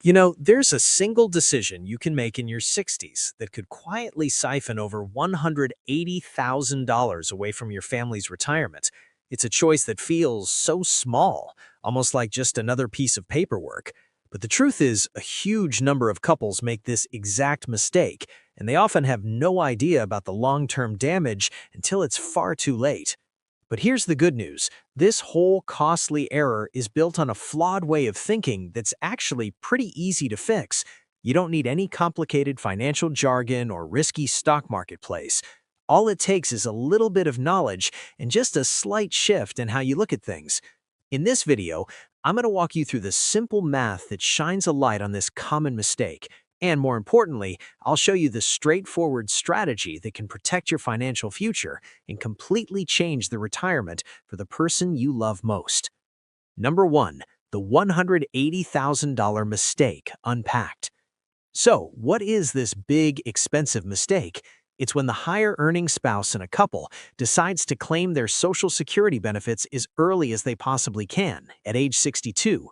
There's a single decision you can make in your 60s that could quietly siphon over $180,000 away from your family's retirement. It's a choice that feels so small, almost like just another piece of paperwork. But the truth is, a huge number of couples make this exact mistake, and they often have no idea about the long-term damage until it's far too late. But here's the good news. This whole costly error is built on a flawed way of thinking that's actually pretty easy to fix. You don't need any complicated financial jargon or risky stock market plays. All it takes is a little bit of knowledge and just a slight shift in how you look at things. In this video, I'm going to walk you through the simple math that shines a light on this common mistake. And more importantly, I'll show you the straightforward strategy that can protect your financial future and completely change the retirement for the person you love most. Number 1. The $180,000 mistake unpacked. So, what is this big, expensive mistake? It's when the higher-earning spouse in a couple decides to claim their Social Security benefits as early as they possibly can, at age 62.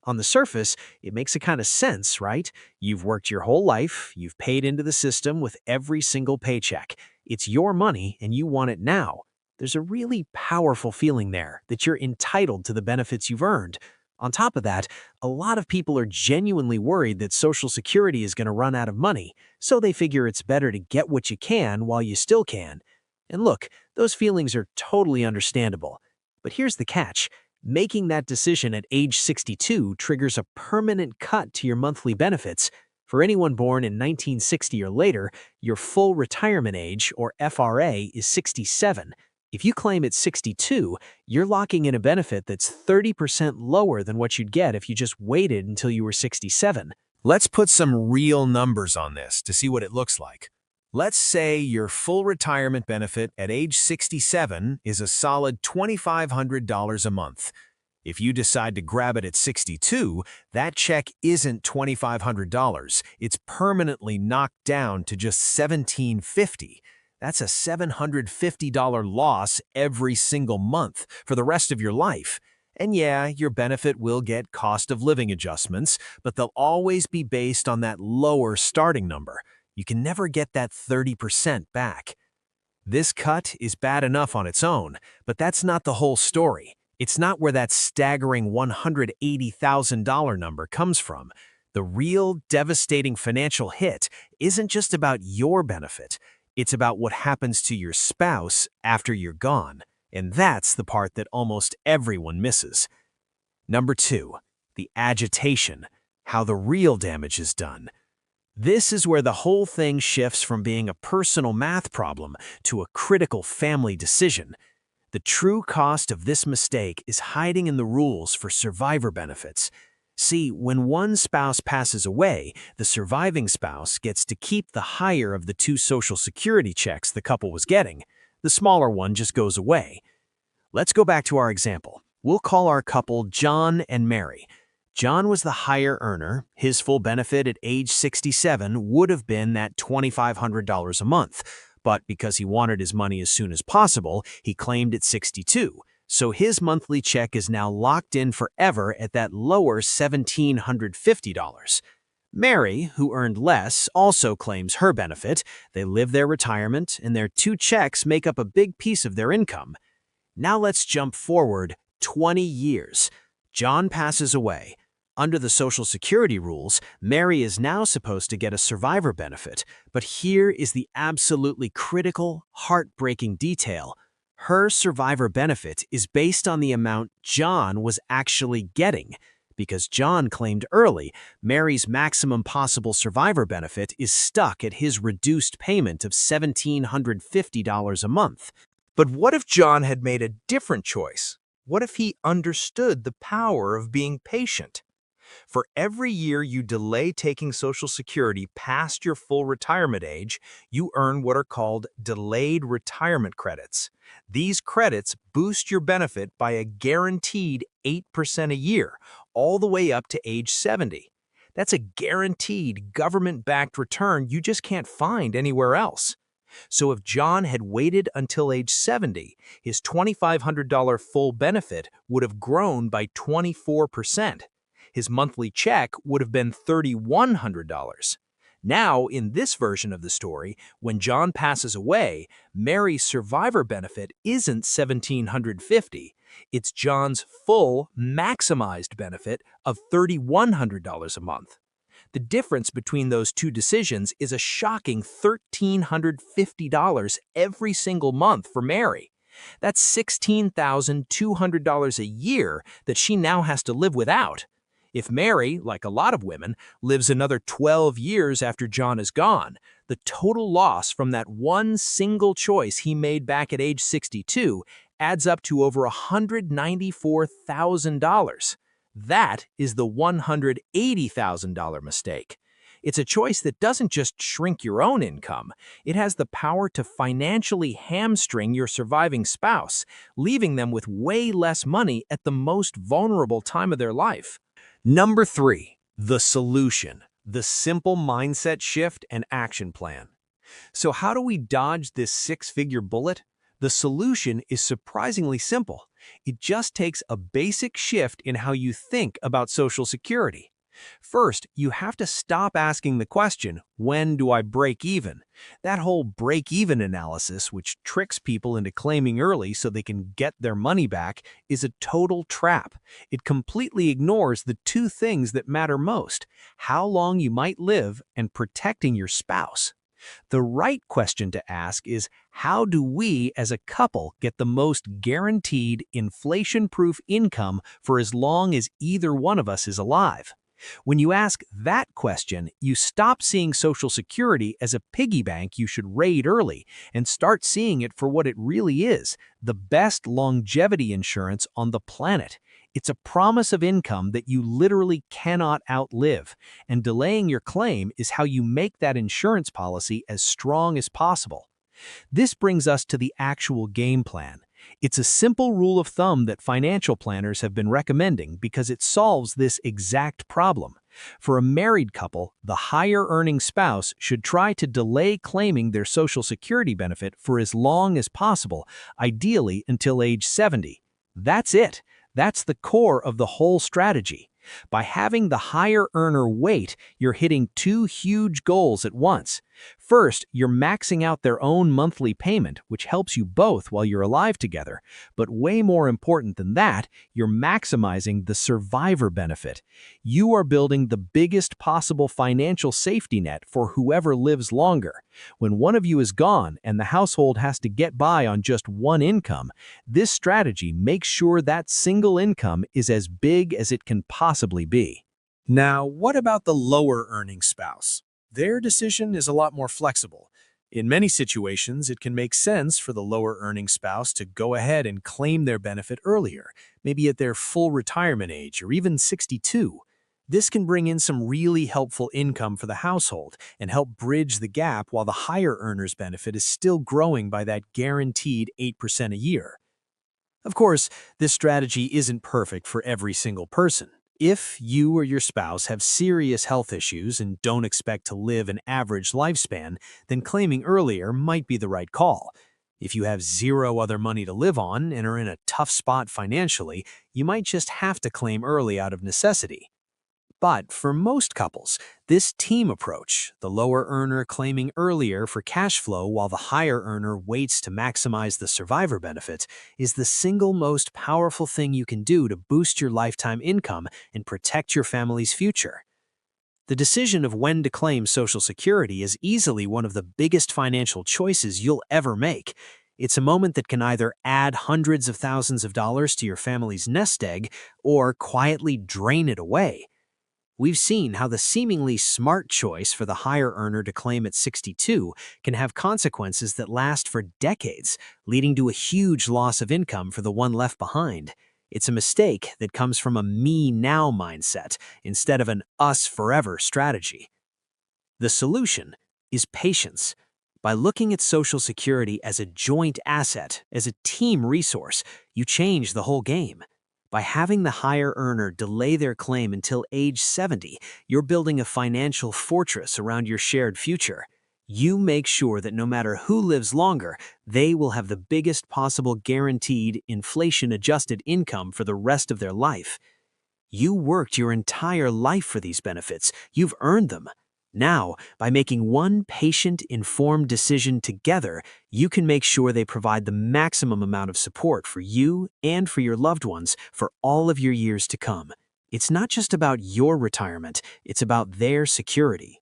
On the surface, it makes a kind of sense, right? You've worked your whole life, you've paid into the system with every single paycheck. It's your money and you want it now. There's a really powerful feeling there that you're entitled to the benefits you've earned. On top of that, a lot of people are genuinely worried that Social Security is going to run out of money, so they figure it's better to get what you can while you still can. And look, those feelings are totally understandable. But here's the catch. Making that decision at age 62 triggers a permanent cut to your monthly benefits. For anyone born in 1960 or later, your full retirement age, or FRA, is 67. If you claim at 62, you're locking in a benefit that's 30% lower than what you'd get if you just waited until you were 67. Let's put some real numbers on this to see what it looks like. Let's say your full retirement benefit at age 67 is a solid $2,500 a month. If you decide to grab it at 62, that check isn't $2,500. It's permanently knocked down to just $1,750. That's a $750 loss every single month for the rest of your life. And yeah, your benefit will get cost of living adjustments, but they'll always be based on that lower starting number. You can never get that 30% back. This cut is bad enough on its own, but that's not the whole story. It's not where that staggering $180,000 number comes from. The real devastating financial hit isn't just about your benefit. It's about what happens to your spouse after you're gone. And that's the part that almost everyone misses. Number 2, the agitation, how the real damage is done. This is where the whole thing shifts from being a personal math problem to a critical family decision. The true cost of this mistake is hiding in the rules for survivor benefits. See, when one spouse passes away, the surviving spouse gets to keep the higher of the two Social Security checks the couple was getting. The smaller one just goes away. Let's go back to our example. We'll call our couple John and Mary. John was the higher earner. His full benefit at age 67 would have been that $2,500 a month. But because he wanted his money as soon as possible, he claimed at 62. So his monthly check is now locked in forever at that lower $1,750. Mary, who earned less, also claims her benefit. They live their retirement, and their two checks make up a big piece of their income. Now let's jump forward 20 years. John passes away. Under the Social Security rules, Mary is now supposed to get a survivor benefit, but here is the absolutely critical, heartbreaking detail. Her survivor benefit is based on the amount John was actually getting. Because John claimed early, Mary's maximum possible survivor benefit is stuck at his reduced payment of $1,750 a month. But what if John had made a different choice? What if he understood the power of being patient? For every year you delay taking Social Security past your full retirement age, you earn what are called delayed retirement credits. These credits boost your benefit by a guaranteed 8% a year, all the way up to age 70. That's a guaranteed government-backed return you just can't find anywhere else. So if John had waited until age 70, his $2,500 full benefit would have grown by 24%. His monthly check would have been $3,100. Now, in this version of the story, when John passes away, Mary's survivor benefit isn't $1,750. It's John's full, maximized benefit of $3,100 a month. The difference between those two decisions is a shocking $1,350 every single month for Mary. That's $16,200 a year that she now has to live without. If Mary, like a lot of women, lives another 12 years after John is gone, the total loss from that one single choice he made back at age 62 adds up to over $194,000. That is the $180,000 mistake. It's a choice that doesn't just shrink your own income, it has the power to financially hamstring your surviving spouse, leaving them with way less money at the most vulnerable time of their life. Number 3, the solution, the simple mindset shift and action plan. So how do we dodge this six-figure bullet? The solution is surprisingly simple. It just takes a basic shift in how you think about Social Security. First, you have to stop asking the question, when do I break even? That whole break-even analysis, which tricks people into claiming early so they can get their money back, is a total trap. It completely ignores the two things that matter most: how long you might live and protecting your spouse. The right question to ask is, how do we as a couple get the most guaranteed inflation-proof income for as long as either one of us is alive? When you ask that question, you stop seeing Social Security as a piggy bank you should raid early and start seeing it for what it really is: the best longevity insurance on the planet. It's a promise of income that you literally cannot outlive, and delaying your claim is how you make that insurance policy as strong as possible. This brings us to the actual game plan. It's a simple rule of thumb that financial planners have been recommending because it solves this exact problem. For a married couple, the higher-earning spouse should try to delay claiming their Social Security benefit for as long as possible, ideally until age 70. That's it. That's the core of the whole strategy. By having the higher earner wait, you're hitting two huge goals at once. First, you're maxing out their own monthly payment, which helps you both while you're alive together. But way more important than that, you're maximizing the survivor benefit. You are building the biggest possible financial safety net for whoever lives longer. When one of you is gone and the household has to get by on just one income, this strategy makes sure that single income is as big as it can possibly be. Now, what about the lower-earning spouse? Their decision is a lot more flexible. In many situations, it can make sense for the lower-earning spouse to go ahead and claim their benefit earlier, maybe at their full retirement age or even 62. This can bring in some really helpful income for the household and help bridge the gap while the higher earner's benefit is still growing by that guaranteed 8% a year. Of course, this strategy isn't perfect for every single person. If you or your spouse have serious health issues and don't expect to live an average lifespan, then claiming earlier might be the right call. If you have zero other money to live on and are in a tough spot financially, you might just have to claim early out of necessity. But for most couples, this team approach, the lower earner claiming earlier for cash flow while the higher earner waits to maximize the survivor benefit, is the single most powerful thing you can do to boost your lifetime income and protect your family's future. The decision of when to claim Social Security is easily one of the biggest financial choices you'll ever make. It's a moment that can either add hundreds of thousands of dollars to your family's nest egg or quietly drain it away. We've seen how the seemingly smart choice for the higher earner to claim at 62 can have consequences that last for decades, leading to a huge loss of income for the one left behind. It's a mistake that comes from a me-now mindset instead of an us-forever strategy. The solution is patience. By looking at Social Security as a joint asset, as a team resource, you change the whole game. By having the higher earner delay their claim until age 70, you're building a financial fortress around your shared future. You make sure that no matter who lives longer, they will have the biggest possible guaranteed inflation-adjusted income for the rest of their life. You worked your entire life for these benefits. You've earned them. Now, by making one patient-informed decision together, you can make sure they provide the maximum amount of support for you and for your loved ones for all of your years to come. It's not just about your retirement, it's about their security.